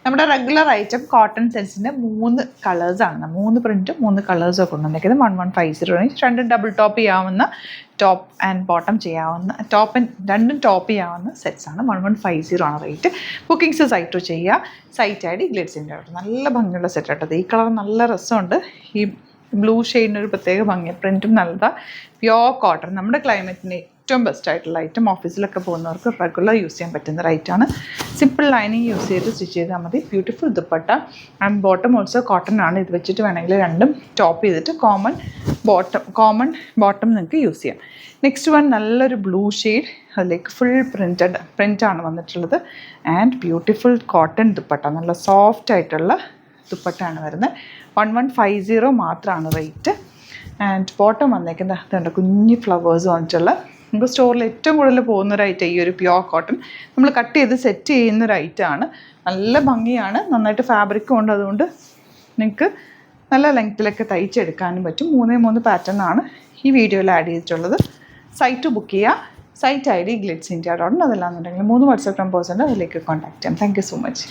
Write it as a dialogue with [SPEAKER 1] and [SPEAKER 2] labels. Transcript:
[SPEAKER 1] നമ്മുടെ regular item cotton സെറ്റ്സിൻ്റെ 3 കളേഴ്സാണ്, 3 പ്രിൻറ്റും 3 കളേഴ്സും ഒക്കെ കൊണ്ടുവന്നേക്കുന്നത്. 1150 റേഞ്ച്. രണ്ടും ഡബിൾ ടോപ്പ് ചെയ്യാവുന്ന, ടോപ്പ് ആൻഡ് ബോട്ടം ചെയ്യാവുന്ന, രണ്ടും ടോപ്പ് ചെയ്യാവുന്ന സെറ്റ്സാണ്. 1150 ആണ് റേറ്റ്. ബുക്കിംഗ്സ് സൈറ്റ് ചെയ്യുക. Site I D glitz India. നല്ല ഭംഗിയുള്ള സെറ്റ് ആട്ടത്. ഈ കളർ നല്ല രസമുണ്ട്. ഈ ബ്ലൂ ഷെയ്ഡിനൊരു പ്രത്യേക ഭംഗിയാണ്. പ്രിൻറ്റും നല്ലതാണ്. പ്യോർ കോട്ടൺ, നമ്മുടെ ക്ലൈമറ്റിന് ഏറ്റവും ബെസ്റ്റ് ആയിട്ടുള്ള ഐറ്റം. ഓഫീസിലൊക്കെ പോകുന്നവർക്ക് റെഗുലർ യൂസ് ചെയ്യാൻ പറ്റുന്ന റൈറ്റാണ്. സിമ്പിൾ ലൈനിങ് യൂസ് ചെയ്ത് സ്റ്റിച്ച് ചെയ്താൽ മതി. Beautiful dupatta and bottom also cotton ആണ്. ഇത് വെച്ചിട്ട് വേണമെങ്കിൽ രണ്ടും ടോപ്പ് ചെയ്തിട്ട് കോമൺ ബോട്ടം നിങ്ങൾക്ക് യൂസ് ചെയ്യാം. നെക്സ്റ്റ് വൺ നല്ലൊരു ബ്ലൂ ഷെയ്ഡ്, അതിലേക്ക് ഫുൾ പ്രിൻ്റാണ് വന്നിട്ടുള്ളത്. ആൻഡ് ബ്യൂട്ടിഫുൾ കോട്ടൺ ദുപ്പട്ട, നല്ല സോഫ്റ്റ് ആയിട്ടുള്ള ദുപ്പട്ടയാണ് വരുന്നത്. 1150 മാത്രമാണ് റേറ്റ്. ആൻഡ് ബോട്ടം വന്നേക്കുന്നത് അതുകൊണ്ട് കുഞ്ഞ് ഫ്ലവേഴ്സ് വന്നിട്ടുള്ള, നമുക്ക് സ്റ്റോറിൽ ഏറ്റവും കൂടുതൽ പോകുന്നൊരു ഐറ്റം ഈ ഒരു പ്യോർ കോട്ടൺ. നമ്മൾ കട്ട് ചെയ്ത് സെറ്റ് ചെയ്യുന്നൊരു ഐറ്റമാണ്. നല്ല ഭംഗിയാണ്, നന്നായിട്ട് ഫാബ്രിക്കും ഉണ്ട്. അതുകൊണ്ട് നിങ്ങൾക്ക് നല്ല ലെങ്ത്തിലൊക്കെ തയ്ച്ചെടുക്കാനും പറ്റും. 3 പാറ്റേൺ ആണ് ഈ വീഡിയോയിൽ ആഡ് ചെയ്തിട്ടുള്ളത്. സൈറ്റ് ബുക്ക് ചെയ്യുക. Site I D glitz India. അതെല്ലാന്നുണ്ടെങ്കിൽ 3 വാട്സാപ്പ് നമ്പേഴ്സ് ഉണ്ട്, അതിലേക്ക് കോൺടാക്ട് ചെയ്യാം. Thank you so much.